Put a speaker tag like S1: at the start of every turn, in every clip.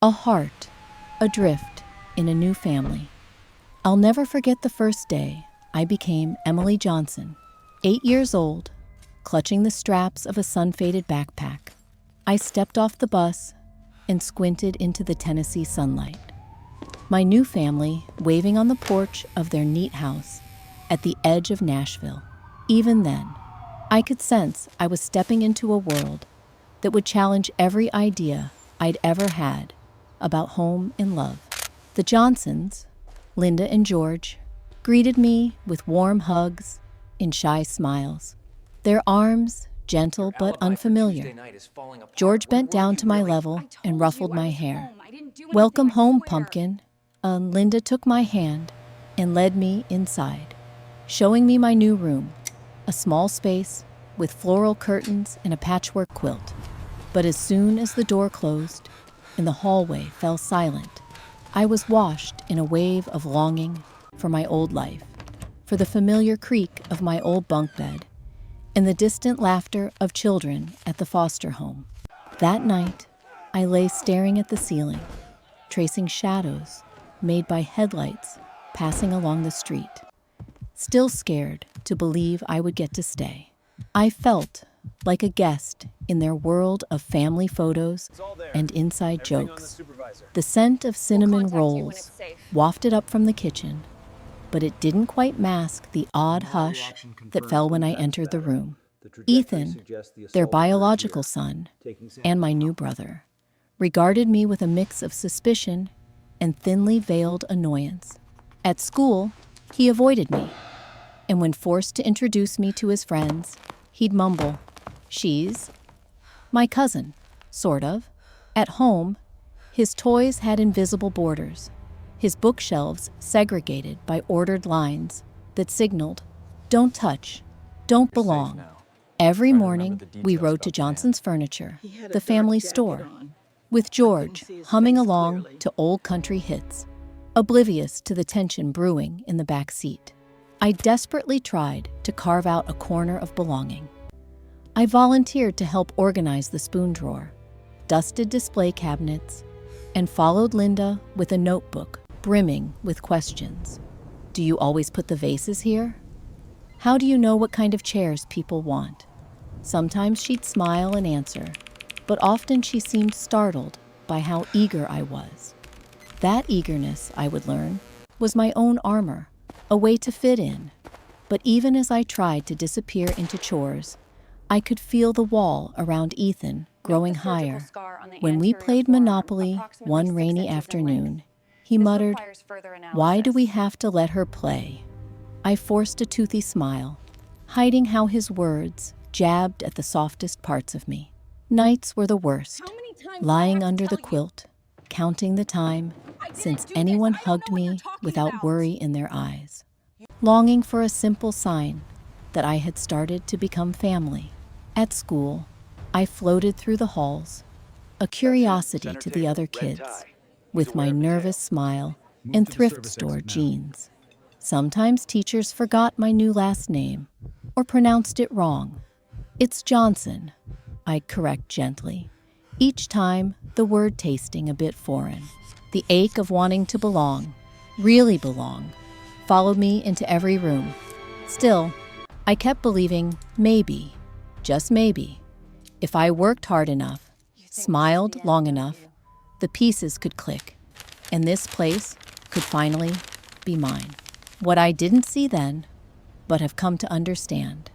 S1: A heart, adrift in a new family. I'll never forget the first day I became Emily Johnson, 8 years old, clutching the straps of a sun-faded backpack. I stepped off the bus and squinted into the Tennessee sunlight. My new family waving on the porch of their neat house at the edge of Nashville. Even then, I could sense I was stepping into a world that would challenge every idea I'd ever had about home and love. The Johnsons, Linda and George, greeted me with warm hugs and shy smiles, their arms gentle but unfamiliar. George bent down to my level and ruffled my hair. "Welcome home, pumpkin." Linda took my hand and led me inside, showing me my new room, a small space with floral curtains and a patchwork quilt. But as soon as the door closed and the hallway fell silent, I was washed in a wave of longing for my old life, for the familiar creak of my old bunk bed, and the distant laughter of children at the foster home. That night, I lay staring at the ceiling, tracing shadows made by headlights passing along the street, still scared to believe I would get to stay. I felt like a guest in their world of family photos and inside jokes. The scent of cinnamon rolls wafted up from the kitchen, but it didn't quite mask the odd hush that fell when I entered the room. Ethan, their biological son, and my new brother, regarded me with a mix of suspicion and thinly veiled annoyance. At school, he avoided me, and when forced to introduce me to his friends, he'd mumble, "She's my cousin, sort of." At home, his toys had invisible borders, his bookshelves segregated by ordered lines that signaled, "Don't touch, don't belong." Every morning, we rode to Johnson's Furniture, the family store, with George humming along to old country hits, oblivious to the tension brewing in the back seat. I desperately tried to carve out a corner of belonging. I volunteered to help organize the spoon drawer, dusted display cabinets, and followed Linda with a notebook brimming with questions. "Do you always put the vases here? How do you know what kind of chairs people want?" Sometimes she'd smile and answer, but often she seemed startled by how eager I was. That eagerness, I would learn, was my own armor, a way to fit in. But even as I tried to disappear into chores, I could feel the wall around Ethan growing higher. When we played Monopoly one rainy afternoon, he muttered, "Why do we have to let her play?" I forced a toothy smile, hiding how his words jabbed at the softest parts of me. Nights were the worst, lying under the quilt, counting the time since anyone hugged me without worry in their eyes, longing for a simple sign that I had started to become family. At school, I floated through the halls, a curiosity to the other kids, with my nervous smile and thrift store jeans. Sometimes teachers forgot my new last name or pronounced it wrong. "It's Johnson," I'd correct gently, each time the word tasting a bit foreign. The ache of wanting to belong, really belong, followed me into every room. Still, I kept believing maybe, just maybe, if I worked hard enough, smiled long enough, the pieces could click, and this place could finally be mine. What I didn't see then, but have come to understand,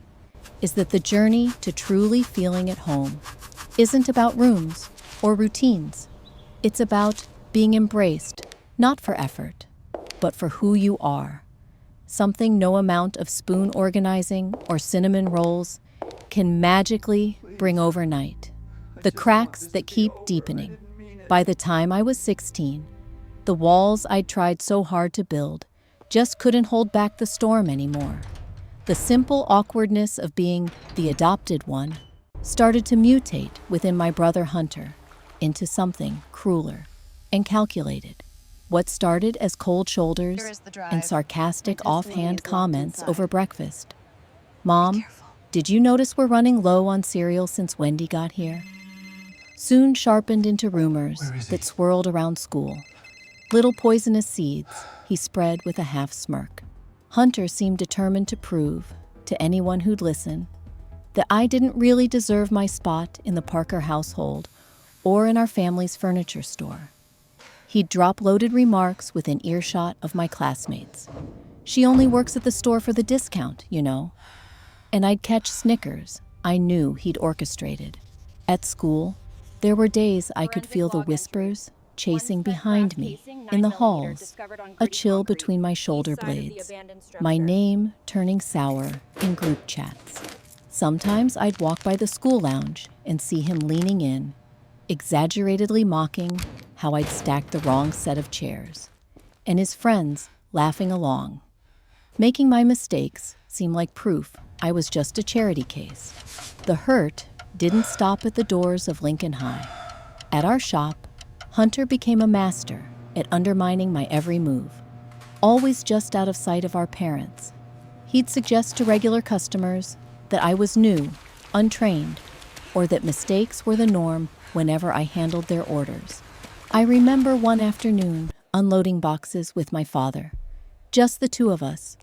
S1: is that the journey to truly feeling at home isn't about rooms or routines. It's about being embraced, not for effort, but for who you are. Something no amount of spoon organizing or cinnamon rolls can magically bring overnight. The cracks that keep deepening. By the time I was 16, the walls I'd tried so hard to build just couldn't hold back the storm anymore. The simple awkwardness of being the adopted one started to mutate within my brother Hunter into something crueler and calculated. What started as cold shoulders and sarcastic offhand comments over breakfast. "Mom, did you notice we're running low on cereal since Wendy got here?" soon sharpened into rumors that swirled around school. Little poisonous seeds he spread with a half smirk. Hunter seemed determined to prove, to anyone who'd listen, that I didn't really deserve my spot in the Parker household or in our family's furniture store. He'd drop loaded remarks within earshot of my classmates. She only works at the store for the discount, you know. And I'd catch snickers I knew he'd orchestrated. At school, there were days I could feel the whispers chasing behind me in the halls, a chill between my shoulder blades, my name turning sour in group chats. Sometimes I'd walk by the school lounge and see him leaning in, exaggeratedly mocking how I'd stacked the wrong set of chairs, and his friends laughing along, making my mistakes seem like proof I was just a charity case. The hurt didn't stop at the doors of Lincoln High. At our shop, Hunter became a master at undermining my every move, always just out of sight of our parents. He'd suggest to regular customers that I was new, untrained, or that mistakes were the norm whenever I handled their orders. I remember one afternoon unloading boxes with my father, just the two of us,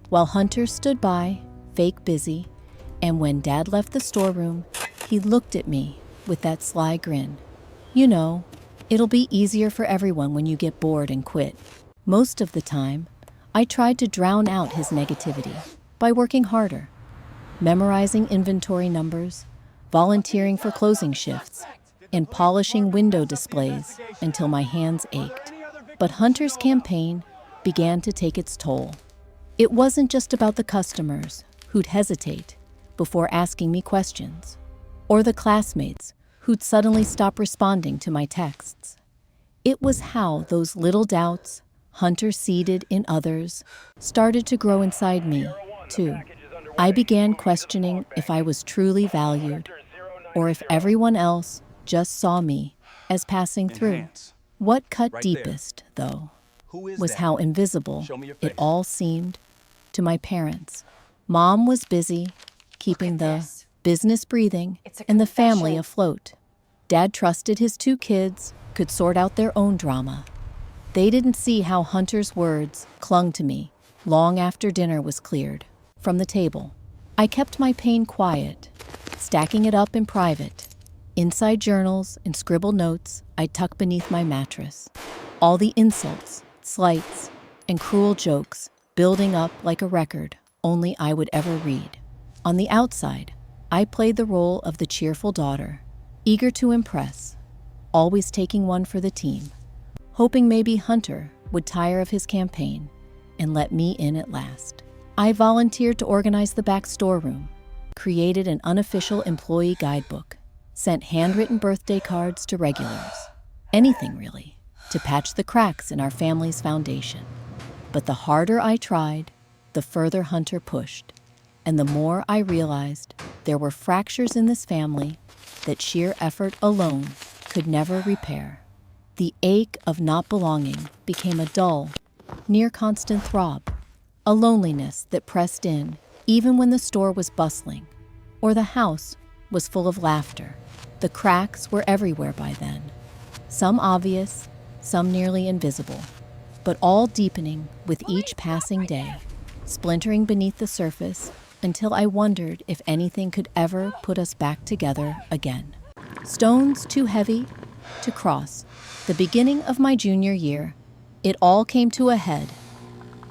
S1: while Hunter stood by, fake busy, and when Dad left the storeroom, he looked at me with that sly grin. You know, it'll be easier for everyone when you get bored and quit. Most of the time, I tried to drown out his negativity by working harder, memorizing inventory numbers, volunteering for closing shifts, and polishing window displays until my hands ached. But Hunter's campaign began to take its toll. It wasn't just about the customers who'd hesitate before asking me questions, or the classmates who'd suddenly stop responding to my texts. It was how those little doubts Hunter seeded in others started to grow inside me, too. I began questioning if I was truly valued, or if everyone else just saw me as passing through. What cut deepest, though, was how invisible it all seemed to my parents. Mom was busy keeping the business breathing and the family afloat. Dad trusted his two kids could sort out their own drama. They didn't see how Hunter's words clung to me long after dinner was cleared from the table. I kept my pain quiet, stacking it up in private. Inside journals and scribbled notes I'd tuck beneath my mattress. All the insults, slights, and cruel jokes building up like a record only I would ever read. On the outside, I played the role of the cheerful daughter, eager to impress, always taking one for the team, hoping maybe Hunter would tire of his campaign and let me in at last. I volunteered to organize the back storeroom, created an unofficial employee guidebook, sent handwritten birthday cards to regulars. Anything, really, to patch the cracks in our family's foundation. But the harder I tried, the further Hunter pushed, and the more I realized there were fractures in this family that sheer effort alone could never repair. The ache of not belonging became a dull, near-constant throb, a loneliness that pressed in even when the store was bustling or the house was full of laughter. The cracks were everywhere by then, some obvious, some nearly invisible, but all deepening with each passing day, splintering beneath the surface until I wondered if anything could ever put us back together again. Stones too heavy to cross. The beginning of my junior year, it all came to a head.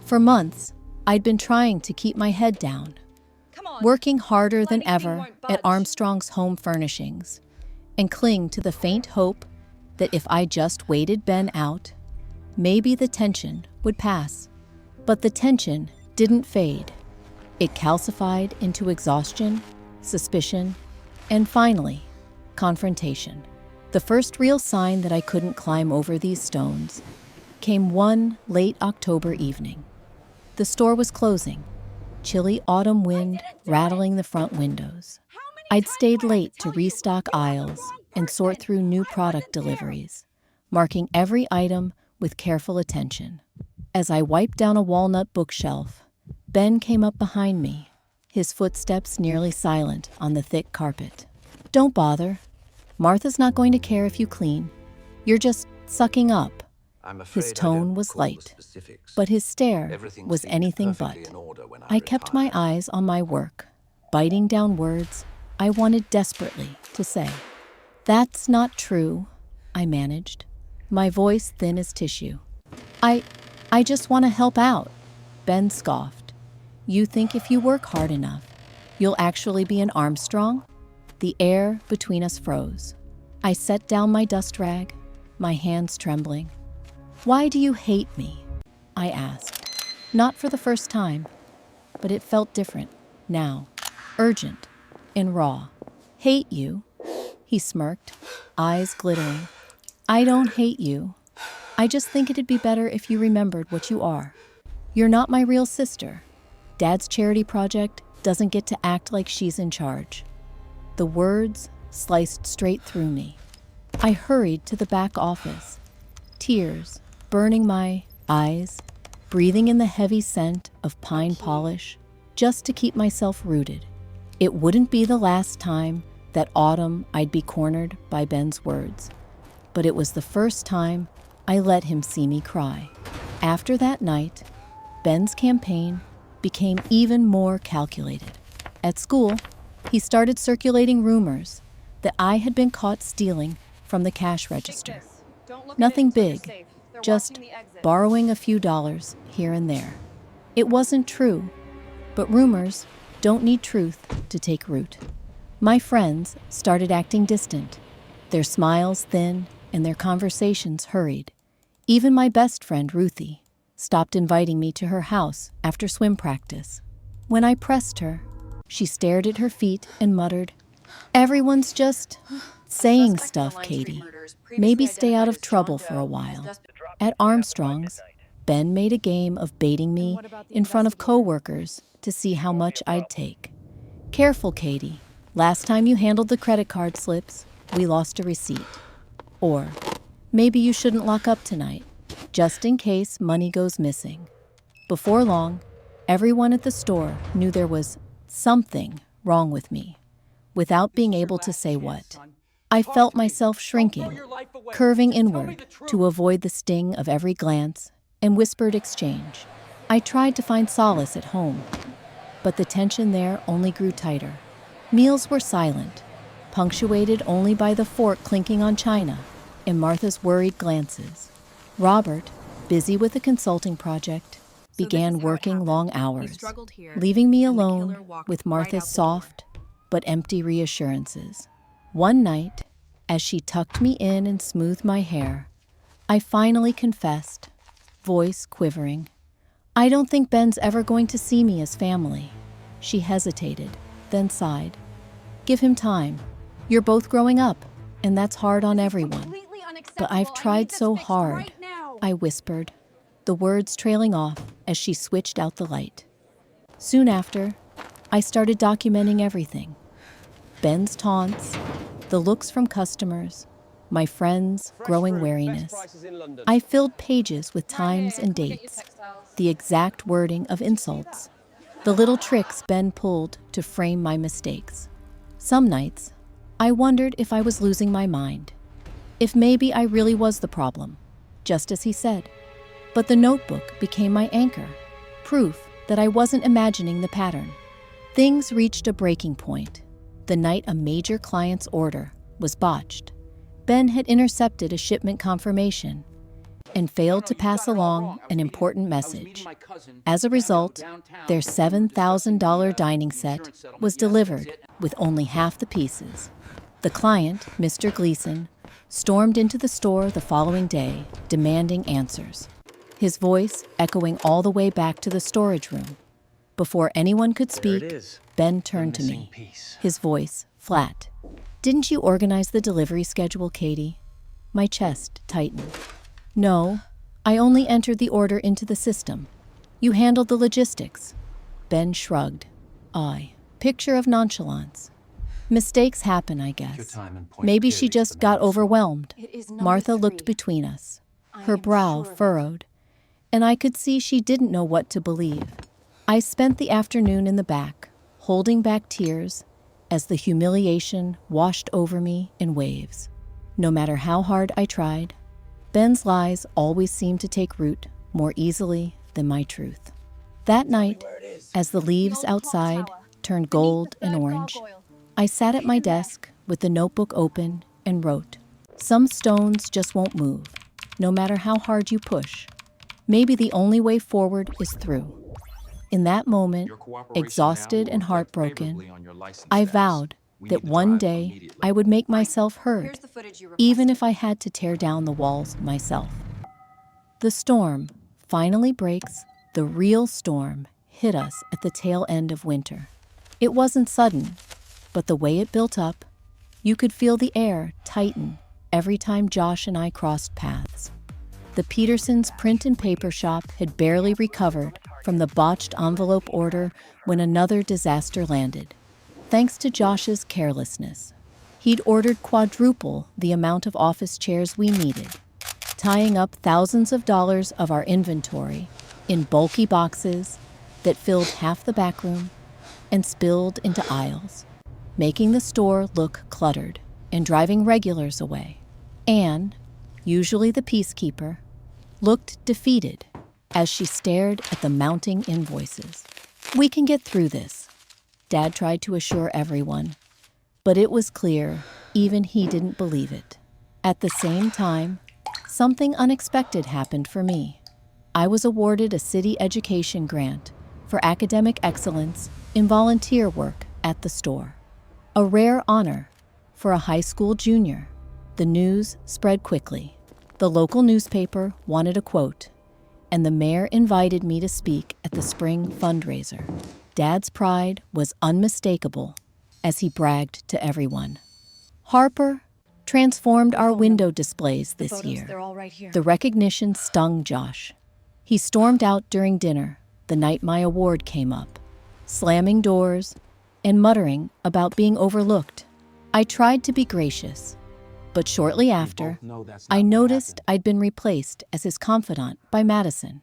S1: For months, I'd been trying to keep my head down, working harder than ever at Armstrong's Home Furnishings, and cling to the faint hope that if I just waited Ben out, maybe the tension would pass. But the tension didn't fade. It calcified into exhaustion, suspicion, and finally, confrontation. The first real sign that I couldn't climb over these stones came one late October evening. The store was closing, chilly autumn wind rattling the front windows. I'd stayed late to restock aisles and sort through new product deliveries, marking every item with careful attention. As I wiped down a walnut bookshelf, Ben came up behind me, his footsteps nearly silent on the thick carpet. "Don't bother. Martha's not going to care if you clean. You're just sucking up.
S2: I'm afraid
S1: His tone was
S2: recall the
S1: light,
S2: specifics.
S1: but his stare
S2: Everything
S1: was
S2: seemed
S1: anything
S2: perfectly
S1: but.
S2: in order when
S1: I kept my
S2: retired.
S1: eyes on my work, biting down words I wanted desperately to say. "That's not true," I managed, my voice thin as tissue. I just want to help out," Ben scoffed. "You think if you work hard enough, you'll actually be an Armstrong?" The air between us froze. I set down my dust rag, my hands trembling. "Why do you hate me?" I asked. Not for the first time, but it felt different now, urgent and raw. "Hate you?" He smirked, eyes glittering. "I don't hate you. I just think it'd be better if you remembered what you are. You're not my real sister. Dad's charity project doesn't get to act like she's in charge." The words sliced straight through me. I hurried to the back office, tears burning my eyes, breathing in the heavy scent of pine polish, just to keep myself rooted. It wouldn't be the last time that autumn I'd be cornered by Ben's words, but it was the first time I let him see me cry. After that night, Ben's campaign became even more calculated. At school, he started circulating rumors that I had been caught stealing from the cash register. Nothing big, just borrowing a few dollars here and there. It wasn't true, but rumors don't need truth to take root. My friends started acting distant, their smiles thin and their conversations hurried. Even my best friend, Ruthie, stopped inviting me to her house after swim practice. When I pressed her, she stared at her feet and muttered, "Everyone's just saying stuff, Katie. Maybe stay out of trouble for a while." At Armstrong's, Ben made a game of baiting me in front of coworkers to see how much I'd take. "Careful, Katie. Last time you handled the credit card slips, we lost a receipt." Or, "Maybe you shouldn't lock up tonight, just in case money goes missing." Before long, everyone at the store knew there was something wrong with me, without being able to say what. I felt myself shrinking, curving inward to avoid the sting of every glance and whispered exchange. I tried to find solace at home, but the tension there only grew tighter. Meals were silent, punctuated only by the fork clinking on china and Martha's worried glances. Robert, busy with a consulting project, began working long hours, leaving me alone with Martha's soft but empty reassurances. One night, as she tucked me in and smoothed my hair, I finally confessed, voice quivering, "I don't think Ben's ever going to see me as family." She hesitated, then sighed. "Give him time. You're both growing up, and that's hard on everyone." "But I've tried so hard," I whispered, the words trailing off as she switched out the light. Soon after, I started documenting everything. Ben's taunts, the looks from customers, my friends' growing wariness. I filled pages with times and dates, the exact wording of insults, the little tricks Ben pulled to frame my mistakes. Some nights, I wondered if I was losing my mind, if maybe I really was the problem, just as he said. But the notebook became my anchor, proof that I wasn't imagining the pattern. Things reached a breaking point the night a major client's order was botched. Ben had intercepted a shipment confirmation and failed to pass along an important message. As a result, their $7,000 dining set was delivered with only half the pieces. The client, Mr. Gleason, stormed into the store the following day, demanding answers, his voice echoing all the way back to the storage room. Before anyone could speak, Ben turned to me, his voice flat. "Didn't you organize the delivery schedule, Katie?" My chest tightened. "No, I only entered the order into the system. You handled the logistics." Ben shrugged. Picture of nonchalance. "Mistakes happen, I guess. Maybe she just got overwhelmed." Martha looked between us, her brow furrowed, and I could see she didn't know what to believe. I spent the afternoon in the back, holding back tears as the humiliation washed over me in waves. No matter how hard I tried, Ben's lies always seemed to take root more easily than my truth. That night, as the leaves outside turned gold and orange, I sat at my desk with the notebook open and wrote, "Some stones just won't move, no matter how hard you push. Maybe the only way forward is through." In that moment, exhausted and heartbroken, I vowed that one day I would make myself heard, even if I had to tear down the walls myself. The storm finally breaks. The real storm hit us at the tail end of winter. It wasn't sudden, but the way it built up, you could feel the air tighten every time Josh and I crossed paths. The Petersons' print and paper shop had barely recovered from the botched envelope order when another disaster landed. Thanks to Josh's carelessness, he'd ordered quadruple the amount of office chairs we needed, tying up thousands of dollars of our inventory in bulky boxes that filled half the back room and spilled into aisles, making the store look cluttered and driving regulars away. Anne, usually the peacekeeper, looked defeated as she stared at the mounting invoices. "We can get through this," Dad tried to assure everyone, but it was clear even he didn't believe it. At the same time, something unexpected happened for me. I was awarded a city education grant for academic excellence in volunteer work at the store. A rare honor for a high school junior. The news spread quickly. The local newspaper wanted a quote, and the mayor invited me to speak at the spring fundraiser. Dad's pride was unmistakable as he bragged to everyone. "Harper transformed our window displays this year." The recognition stung Josh. He stormed out during dinner the night my award came up, slamming doors and muttering about being overlooked. I tried to be gracious, but shortly after, I noticed I'd been replaced as his confidant by Madison,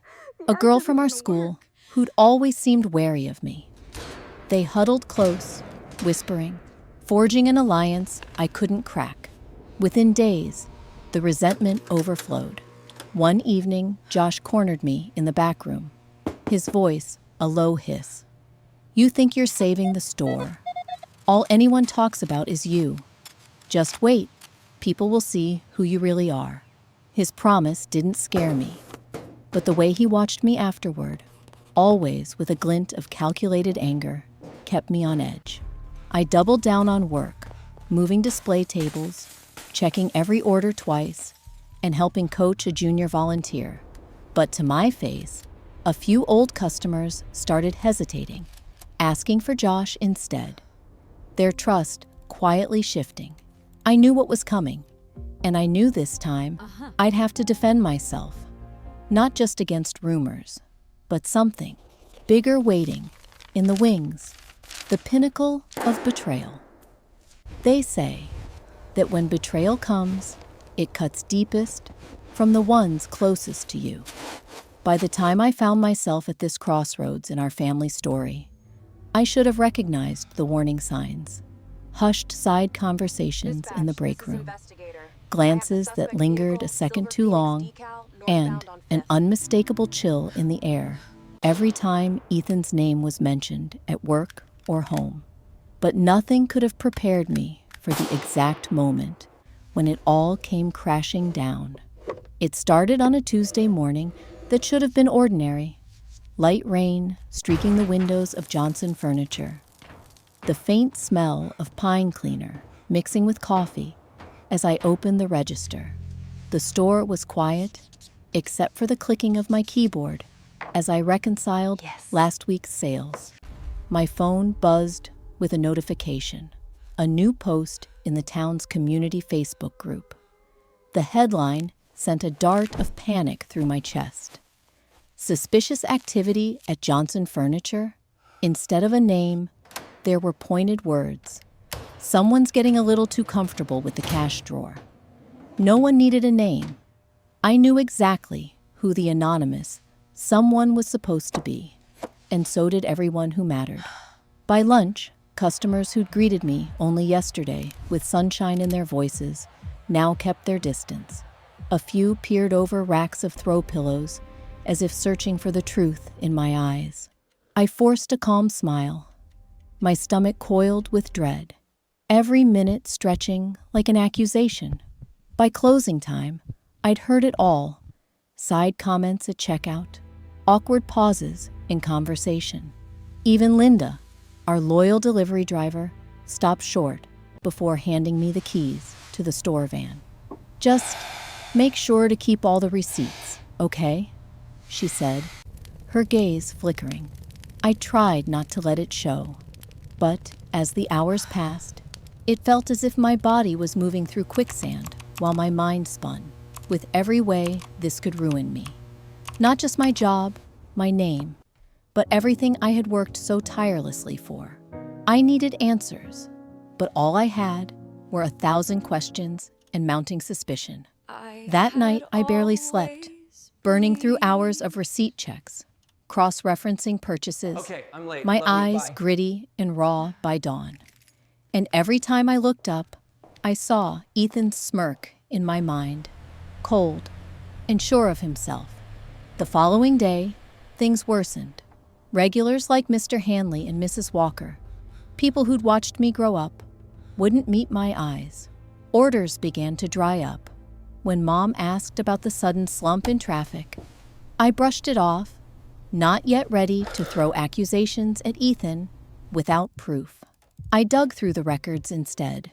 S1: a girl from our school who'd always seemed wary of me. They huddled close, whispering, forging an alliance I couldn't crack. Within days, the resentment overflowed. One evening, Josh cornered me in the back room, his voice a low hiss. "You think you're saving the store. All anyone talks about is you. Just wait. People will see who you really are." His promise didn't scare me, but the way he watched me afterward, always with a glint of calculated anger, kept me on edge. I doubled down on work, moving display tables, checking every order twice, and helping coach a junior volunteer. But to my face, a few old customers started hesitating, asking for Josh instead, their trust quietly shifting. I knew what was coming, and I knew this time I'd have to defend myself, not just against rumors, but something bigger waiting in the wings, the pinnacle of betrayal. They say that when betrayal comes, it cuts deepest from the ones closest to you. By the time I found myself at this crossroads in our family story, I should have recognized the warning signs. Hushed side conversations in the break room, glances that lingered a second too long, and an unmistakable chill in the air every time Ethan's name was mentioned at work or home. But nothing could have prepared me for the exact moment when it all came crashing down. It started on a Tuesday morning that should have been ordinary. Light rain streaking the windows of Johnson Furniture. The faint smell of pine cleaner mixing with coffee as I opened the register. The store was quiet, except for the clicking of my keyboard as I reconciled last week's sales. My phone buzzed with a notification, a new post in the town's community Facebook group. The headline sent a dart of panic through my chest. Suspicious activity at Johnson Furniture? Instead of a name, there were pointed words. Someone's getting a little too comfortable with the cash drawer. No one needed a name. I knew exactly who the anonymous someone was supposed to be, and so did everyone who mattered. By lunch, Customers who'd greeted me only yesterday with sunshine in their voices now kept their distance. A few peered over racks of throw pillows as if searching for the truth in my eyes. I forced a calm smile, my stomach coiled with dread, every minute stretching like an accusation. By closing time, I'd heard it all. Side comments at checkout, awkward pauses in conversation. Even Linda, our loyal delivery driver, stopped short before handing me the keys to the store van. "Just make sure to keep all the receipts, okay?" she said, her gaze flickering. I tried not to let it show, but as the hours passed, it felt as if my body was moving through quicksand while my mind spun with every way this could ruin me. Not just my job, my name, but everything I had worked so tirelessly for. I needed answers, but all I had were 1,000 questions and mounting suspicion. That night, I barely slept, burning through hours of receipt checks, cross-referencing purchases,
S2: Okay, I'm late.
S1: my
S2: Love you.
S1: eyes
S2: Bye.
S1: gritty and raw by dawn. And every time I looked up, I saw Ethan's smirk in my mind, cold and sure of himself. The following day, things worsened. Regulars like Mr. Hanley and Mrs. Walker, people who'd watched me grow up, wouldn't meet my eyes. Orders began to dry up. When Mom asked about the sudden slump in traffic, I brushed it off, not yet ready to throw accusations at Ethan without proof. I dug through the records instead,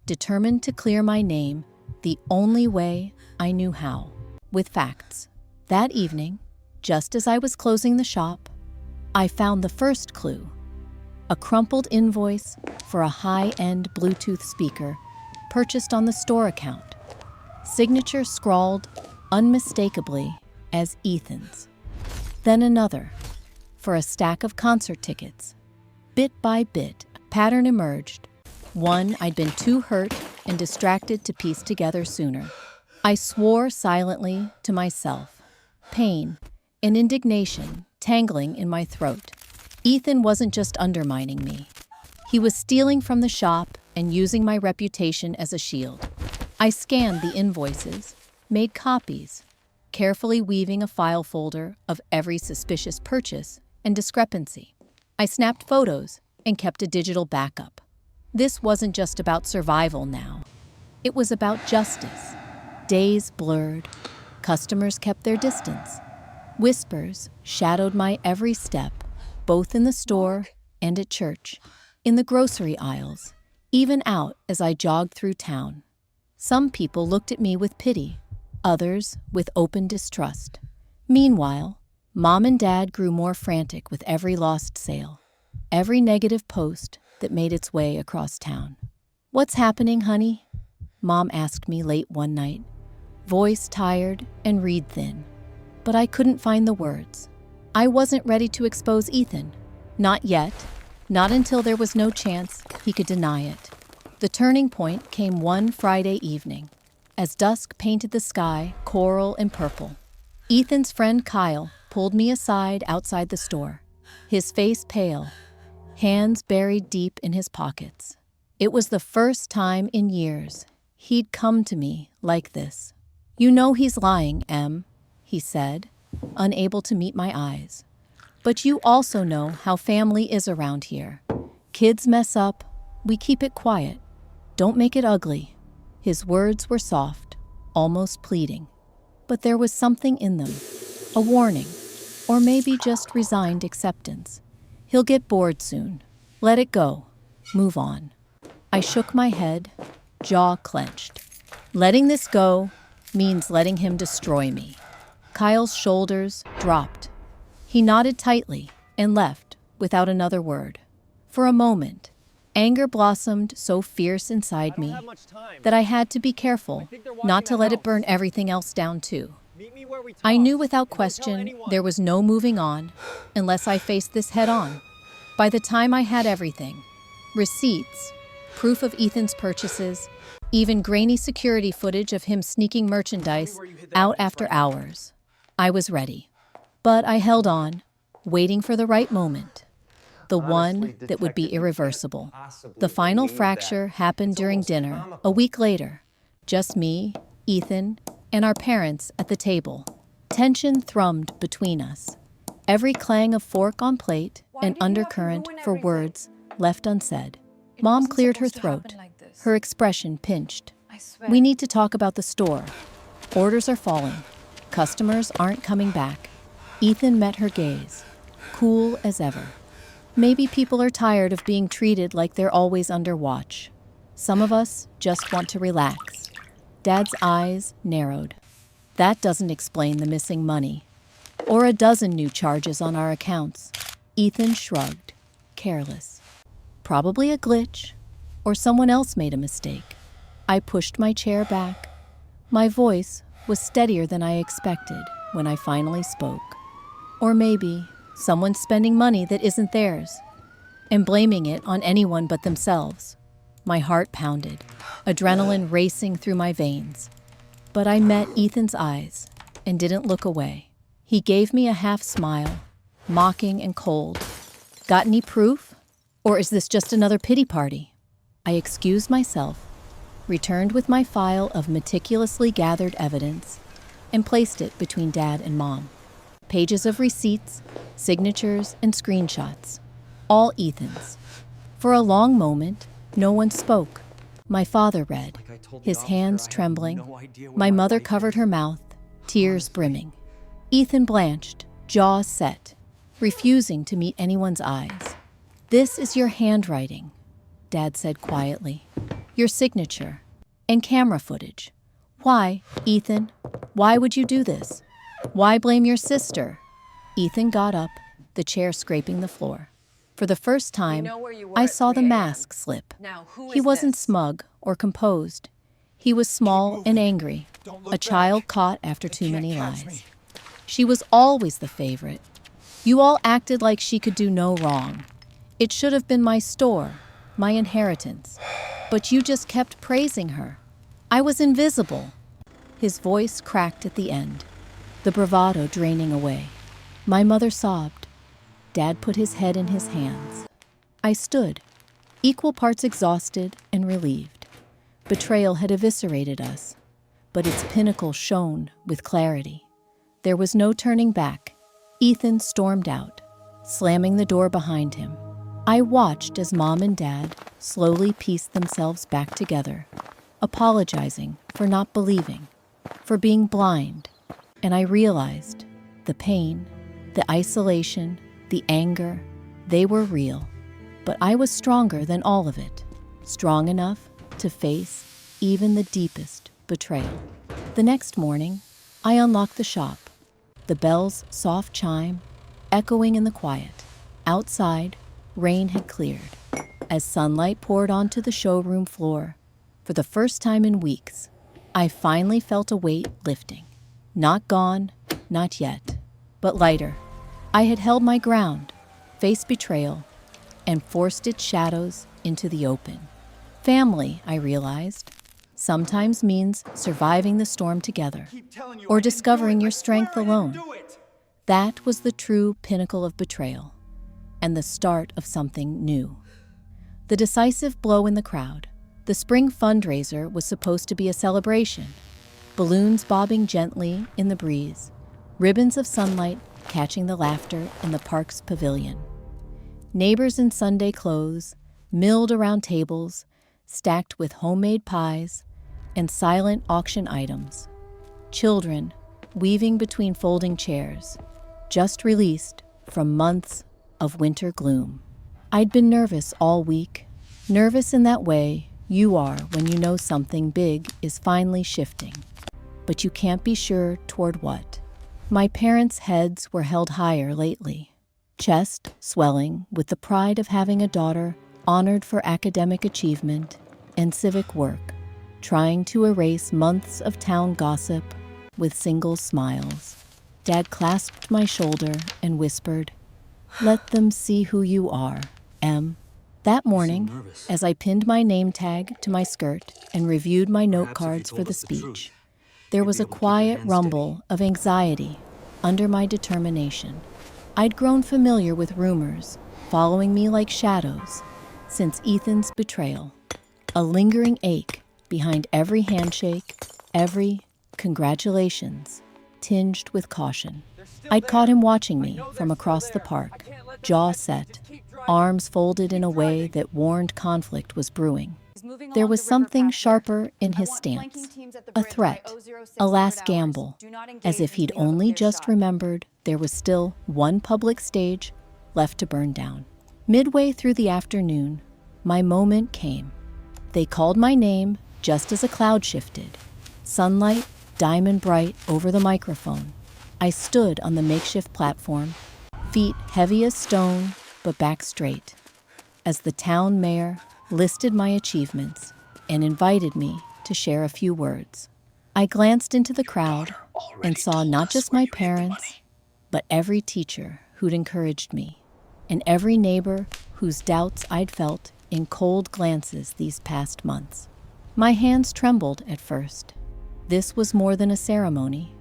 S1: determined to clear my name the only way I knew how, with facts. That evening, just as I was closing the shop, I found the first clue, a crumpled invoice for a high-end Bluetooth speaker purchased on the store account, signature scrawled unmistakably as Ethan's. Then another, for a stack of concert tickets. Bit by bit, a pattern emerged, one I'd been too hurt and distracted to piece together sooner. I swore silently to myself, pain and indignation tangling in my throat. Ethan wasn't just undermining me. He was stealing from the shop and using my reputation as a shield. I scanned the invoices, made copies, carefully weaving a file folder of every suspicious purchase and discrepancy. I snapped photos and kept a digital backup. This wasn't just about survival now. It was about justice. Days blurred. Customers kept their distance. Whispers shadowed my every step, both in the store and at church, in the grocery aisles, even out as I jogged through town. Some people looked at me with pity, others with open distrust. Meanwhile, Mom and Dad grew more frantic with every lost sale, every negative post that made its way across town. "What's happening, honey?" Mom asked me late one night, voice tired and reed thin. But I couldn't find the words. I wasn't ready to expose Ethan. Not yet. Not until there was no chance he could deny it. The turning point came one Friday evening, as dusk painted the sky coral and purple. Ethan's friend Kyle pulled me aside outside the store, his face pale, hands buried deep in his pockets. It was the first time in years he'd come to me like this. "You know he's lying, Em," he said, unable to meet my eyes. "But you also know how family is around here. Kids mess up, we keep it quiet. Don't make it ugly." His words were soft, almost pleading, but there was something in them, a warning, or maybe just resigned acceptance. "He'll get bored soon. Let it go. Move on." I shook my head, jaw clenched. Letting this go means letting him destroy me. Kyle's shoulders dropped. He nodded tightly and left without another word. For a moment, anger blossomed so fierce inside me that I had to be careful not to let it burn everything else down too. I knew without question there was no moving on unless I faced this head on. By the time I had everything, receipts, proof of Ethan's purchases, even grainy security footage of him sneaking merchandise out after hours, I was ready. But I held on, waiting for the right moment. the one that would be irreversible. The final fracture happened during dinner, a week later. Just me, Ethan, and our parents at the table. Tension thrummed between us. Every clang of fork on plate, an undercurrent for words left unsaid. Mom cleared her throat, her expression pinched. We need to talk about the store. Orders are falling. Customers aren't coming back. Ethan met her gaze, cool as ever. Maybe people are tired of being treated like they're always under watch. Some of us just want to relax. Dad's eyes narrowed. That doesn't explain the missing money. Or a dozen new charges on our accounts. Ethan shrugged, careless. Probably a glitch, or someone else made a mistake. I pushed my chair back. My voice was steadier than I expected when I finally spoke. Or maybe someone's spending money that isn't theirs and blaming it on anyone but themselves. My heart pounded, adrenaline racing through my veins. But I met Ethan's eyes and didn't look away. He gave me a half smile, mocking and cold. Got any proof? Or is this just another pity party? I excused myself, returned with my file of meticulously gathered evidence, and placed it between Dad and Mom. Pages of receipts, signatures, and screenshots, all Ethan's. For a long moment, no one spoke. My father read, his hands trembling. My mother covered her mouth, tears brimming. Ethan blanched, jaws set, refusing to meet anyone's eyes. "This is your handwriting," Dad said quietly. "Your signature and camera footage. Why, Ethan? Why would you do this? Why blame your sister?" Ethan got up, the chair scraping the floor. For the first time, I saw the mask slip. He wasn't smug or composed. He was small and angry, a child caught after too many lies. She was always the favorite. You all acted like she could do no wrong. It should have been my store, my inheritance. But you just kept praising her. I was invisible. His voice cracked at the end, the bravado draining away. My mother sobbed. Dad put his head in his hands. I stood, equal parts exhausted and relieved. Betrayal had eviscerated us, but its pinnacle shone with clarity. There was no turning back. Ethan stormed out, slamming the door behind him. I watched as Mom and Dad slowly pieced themselves back together, apologizing for not believing, for being blind. And I realized the pain, the isolation, the anger, they were real. But I was stronger than all of it, strong enough to face even the deepest betrayal. The next morning, I unlocked the shop, the bell's soft chime echoing in the quiet. Outside, rain had cleared. As sunlight poured onto the showroom floor, for the first time in weeks, I finally felt a weight lifting. Not gone, not yet, but lighter. I had held my ground, faced betrayal, and forced its shadows into the open. Family, I realized, sometimes means surviving the storm together, or discovering your strength alone. That was the true pinnacle of betrayal, and the start of something new. The decisive blow in the crowd. The spring fundraiser was supposed to be a celebration. Balloons bobbing gently in the breeze, ribbons of sunlight catching the laughter in the park's pavilion. Neighbors in Sunday clothes milled around tables, stacked with homemade pies and silent auction items. Children weaving between folding chairs, just released from months of winter gloom. I'd been nervous all week, nervous in that way you are when you know something big is finally shifting. But you can't be sure toward what. My parents' heads were held higher lately, chest swelling with the pride of having a daughter honored for academic achievement and civic work, trying to erase months of town gossip with single smiles. Dad clasped my shoulder and whispered, "Let them see who you are, Em." That morning, as I pinned my name tag to my skirt and reviewed my note cards for the speech, there was a quiet rumble of anxiety under my determination. I'd grown familiar with rumors, following me like shadows since Ethan's betrayal. A lingering ache behind every handshake, every congratulations, tinged with caution. I'd caught him watching me from across the park, jaw set, arms folded in a way that warned conflict was brewing. There was something sharper in his stance, a threat, a last gamble, as if he'd only just remembered there was still one public stage left to burn down. Midway through the afternoon, my moment came. They called my name just as a cloud shifted, sunlight diamond bright over the microphone. I stood on the makeshift platform, feet heavy as stone but back straight, as the town mayor listed my achievements and invited me to share a few words. I glanced into the crowd and saw not just my parents, but every teacher who'd encouraged me, and every neighbor whose doubts I'd felt in cold glances these past months. My hands trembled at first. This was more than a ceremony.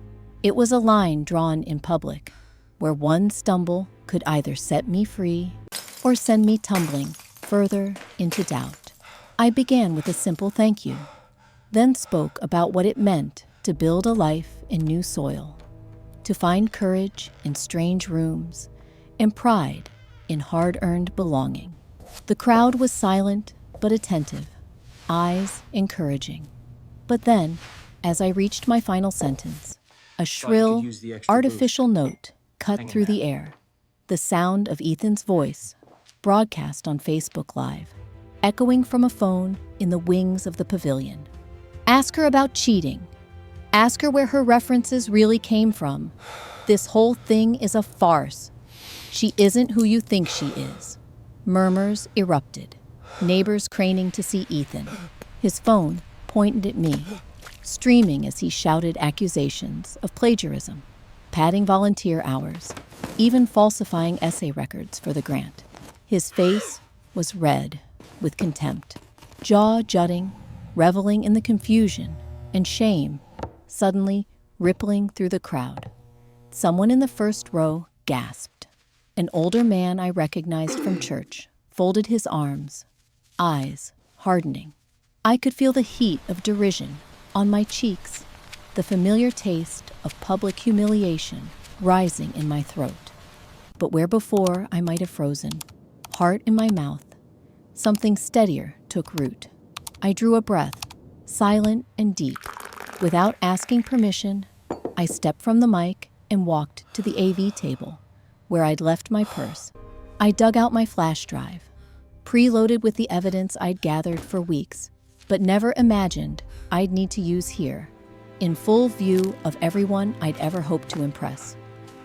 S1: It was a line drawn in public, where one stumble could either set me free or send me tumbling further into doubt. I began with a simple thank you, then spoke about what it meant to build a life in new soil, to find courage in strange rooms, and pride in hard-earned belonging. The crowd was silent but attentive, eyes encouraging. But then, as I reached my final sentence, a shrill, artificial note cut through the air, the sound of Ethan's voice, broadcast on Facebook Live, echoing from a phone in the wings of the pavilion. Ask her about cheating. Ask her where her references really came from. This whole thing is a farce. She isn't who you think she is. Murmurs erupted, neighbors craning to see Ethan. His phone pointed at me, streaming as he shouted accusations of plagiarism, padding volunteer hours, even falsifying essay records for the grant. His face was red with contempt, jaw jutting, reveling in the confusion and shame suddenly rippling through the crowd. Someone in the first row gasped. An older man I recognized from church folded his arms, eyes hardening. I could feel the heat of derision on my cheeks, the familiar taste of public humiliation rising in my throat. But where before I might have frozen, heart in my mouth, something steadier took root. I drew a breath, silent and deep. Without asking permission, I stepped from the mic and walked to the AV table, where I'd left my purse. I dug out my flash drive, preloaded with the evidence I'd gathered for weeks, but never imagined I'd need to use here, in full view of everyone I'd ever hoped to impress.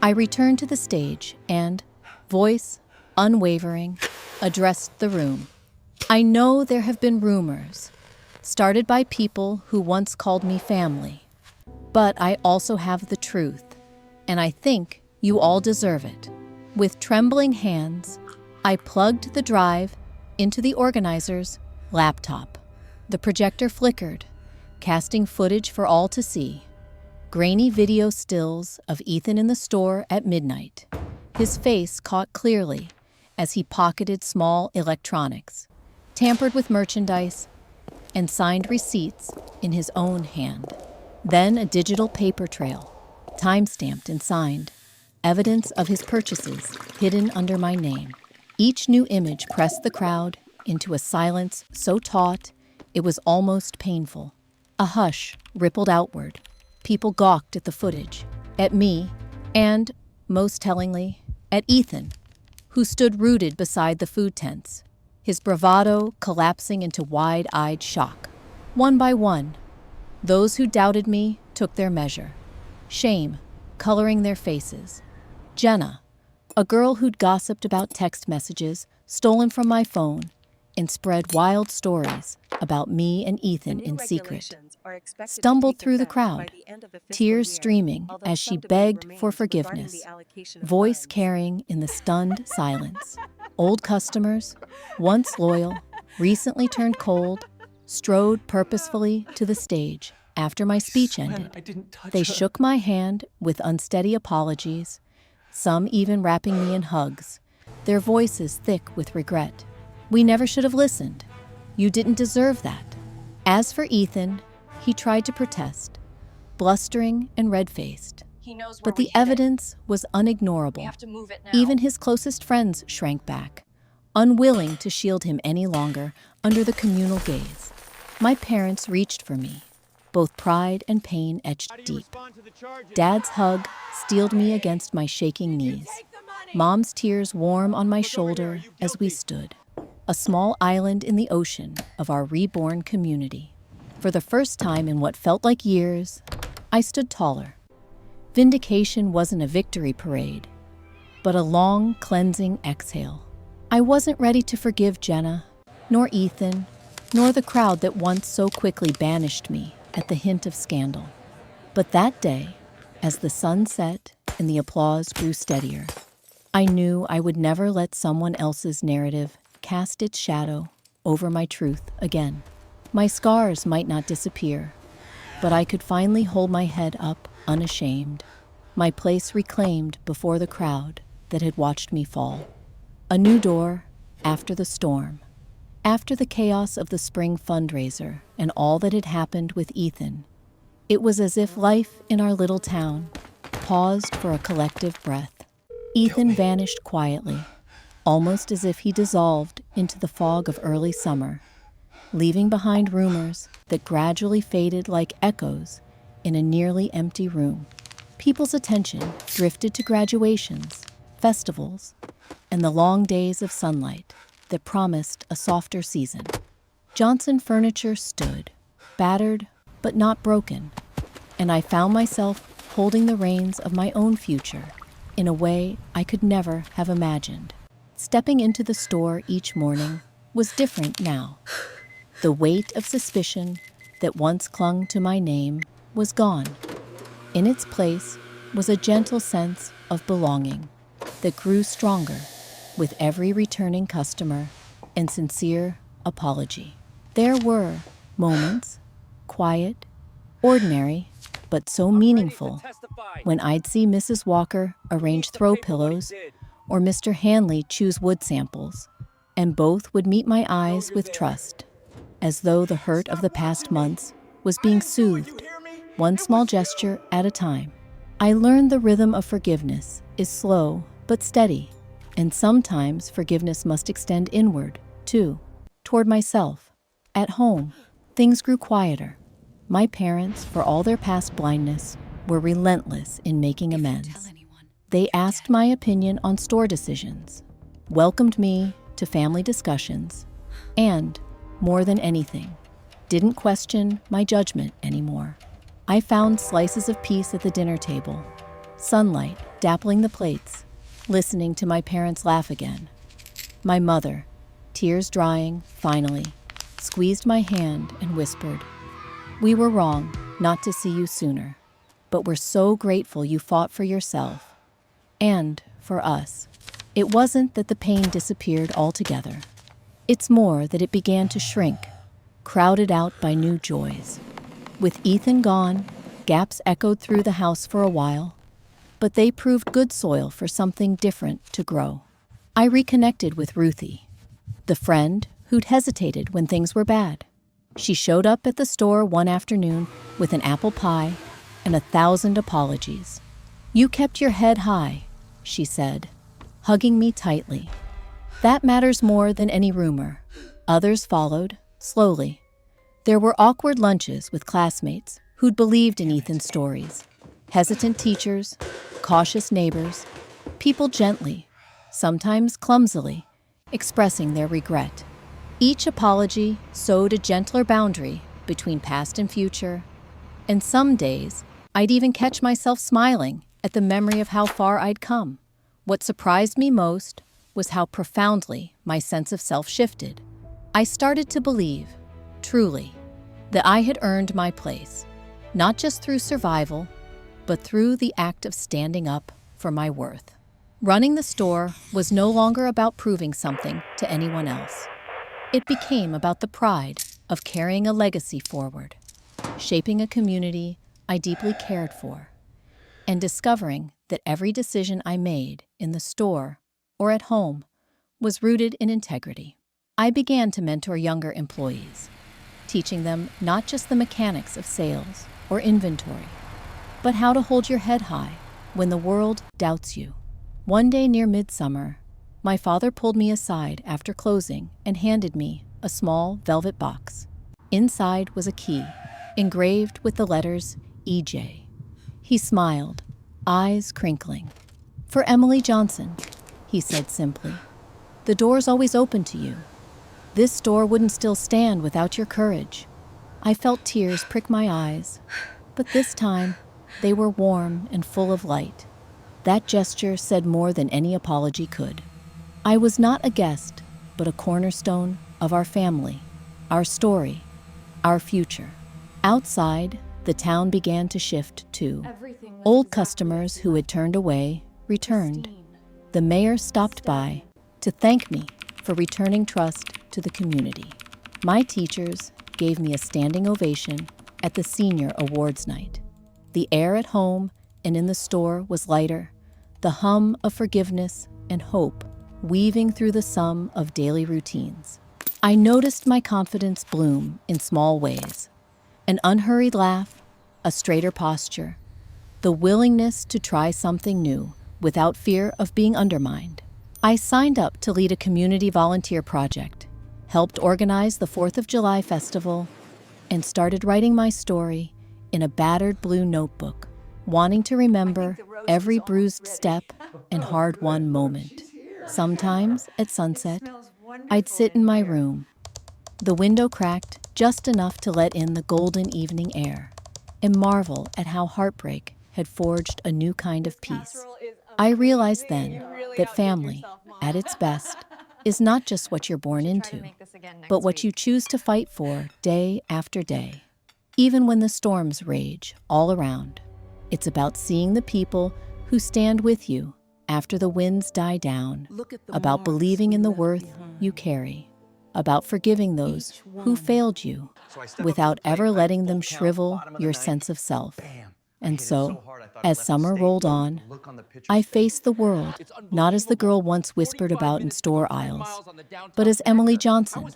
S1: I returned to the stage and, voice unwavering, addressed the room. I know there have been rumors, started by people who once called me family, but I also have the truth, and I think you all deserve it. With trembling hands, I plugged the drive into the organizer's laptop. The projector flickered, casting footage for all to see. Grainy video stills of Ethan in the store at midnight, his face caught clearly as he pocketed small electronics, tampered with merchandise, and signed receipts in his own hand. Then a digital paper trail, time-stamped and signed, evidence of his purchases hidden under my name. Each new image pressed the crowd into a silence so taut it was almost painful. A hush rippled outward. People gawked at the footage, at me, and, most tellingly, at Ethan, who stood rooted beside the food tents, his bravado collapsing into wide-eyed shock. One by one, those who doubted me took their measure, shame coloring their faces. Jenna, a girl who'd gossiped about text messages stolen from my phone and spread wild stories about me and Ethan in secret, stumbled through the crowd, tears streaming as she begged for forgiveness, voice carrying in the stunned silence. Old customers, once loyal, recently turned cold, strode purposefully to the stage after my speech ended. They shook my hand with unsteady apologies, some even wrapping me in hugs, their voices thick with regret. "We never should have listened. You didn't deserve that." As for Ethan, he tried to protest, blustering and red-faced. But the evidence was unignorable. Even his closest friends shrank back, unwilling to shield him any longer under the communal gaze. My parents reached for me, both pride and pain etched deep. Dad's hug steeled me against my shaking knees. Mom's tears warm on my shoulder as we stood, a small island in the ocean of our reborn community. For the first time in what felt like years, I stood taller. Vindication wasn't a victory parade, but a long, cleansing exhale. I wasn't ready to forgive Jenna, nor Ethan, nor the crowd that once so quickly banished me at the hint of scandal. But that day, as the sun set and the applause grew steadier, I knew I would never let someone else's narrative cast its shadow over my truth again. My scars might not disappear, but I could finally hold my head up unashamed, my place reclaimed before the crowd that had watched me fall. A new door after the storm. After the chaos of the spring fundraiser and all that had happened with Ethan, it was as if life in our little town paused for a collective breath. Ethan vanished quietly, almost as if he dissolved into the fog of early summer, leaving behind rumors that gradually faded like echoes in a nearly empty room. People's attention drifted to graduations, festivals, and the long days of sunlight that promised a softer season. Johnson furniture stood, battered but not broken, and I found myself holding the reins of my own future in a way I could never have imagined. Stepping into the store each morning was different now. The weight of suspicion that once clung to my name was gone. In its place was a gentle sense of belonging that grew stronger with every returning customer and sincere apology. There were moments, quiet, ordinary, but so meaningful, when I'd see Mrs. Walker arrange throw pillows or Mr. Hanley choose wood samples, and both would meet my eyes with trust, as though the hurt of the past months was being soothed, one small gesture at a time. I learned the rhythm of forgiveness is slow but steady, and sometimes forgiveness must extend inward, too, toward myself. At home, things grew quieter. My parents, for all their past blindness, were relentless in making amends. They asked my opinion on store decisions, welcomed me to family discussions, and, more than anything, didn't question my judgment anymore. I found slices of peace at the dinner table, sunlight dappling the plates, listening to my parents laugh again. My mother, tears drying, finally, squeezed my hand and whispered, "We were wrong not to see you sooner, but we're so grateful you fought for yourself and for us." It wasn't that the pain disappeared altogether. It's more that it began to shrink, crowded out by new joys. With Ethan gone, gaps echoed through the house for a while, but they proved good soil for something different to grow. I reconnected with Ruthie, the friend who'd hesitated when things were bad. She showed up at the store one afternoon with an apple pie and 1,000 apologies. "You kept your head high," she said, hugging me tightly. "That matters more than any rumor." Others followed, slowly. There were awkward lunches with classmates who'd believed in Ethan's stories, hesitant teachers, cautious neighbors, people gently, sometimes clumsily, expressing their regret. Each apology sowed a gentler boundary between past and future, and some days I'd even catch myself smiling at the memory of how far I'd come. What surprised me most was how profoundly my sense of self shifted. I started to believe, truly, that I had earned my place, not just through survival, but through the act of standing up for my worth. Running the store was no longer about proving something to anyone else. It became about the pride of carrying a legacy forward, shaping a community I deeply cared for, and discovering that every decision I made in the store or at home was rooted in integrity. I began to mentor younger employees, teaching them not just the mechanics of sales or inventory, but how to hold your head high when the world doubts you. One day near midsummer, my father pulled me aside after closing and handed me a small velvet box. Inside was a key, engraved with the letters EJ. He smiled, eyes crinkling. "For Emily Johnson," he said simply. "The door's always open to you. This door wouldn't still stand without your courage." I felt tears prick my eyes, but this time they were warm and full of light. That gesture said more than any apology could. I was not a guest, but a cornerstone of our family, our story, our future. Outside, the town began to shift too. Old customers who had turned away returned. The mayor stopped by to thank me for returning trust to the community. My teachers gave me a standing ovation at the senior awards night. The air at home and in the store was lighter, the hum of forgiveness and hope weaving through the sum of daily routines. I noticed my confidence bloom in small ways. An unhurried laugh, a straighter posture, the willingness to try something new without fear of being undermined. I signed up to lead a community volunteer project, helped organize the 4th of July festival, and started writing my story in a battered blue notebook, wanting to remember every bruised step and hard-won moment. Sometimes, at sunset, I'd sit in my room, the window cracked just enough to let in the golden evening air, and marvel at how heartbreak had forged a new kind of peace. I realized then that family, at its best, is not just what you're born into, but what you choose to fight for day after day. Even when the storms rage all around, it's about seeing the people who stand with you after the winds die down, about believing in the worth you carry, about forgiving those who failed you without ever letting them shrivel your sense of self. And so, as summer rolled on, I faced the world not as the girl once whispered about in store aisles, but as Emily Johnson,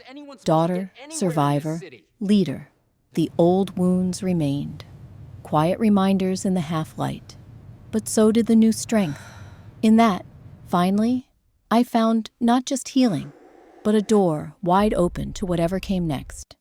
S1: daughter, survivor, leader. The old wounds remained, quiet reminders in the half-light, but so did the new strength. In that, finally, I found not just healing, but a door wide open to whatever came next.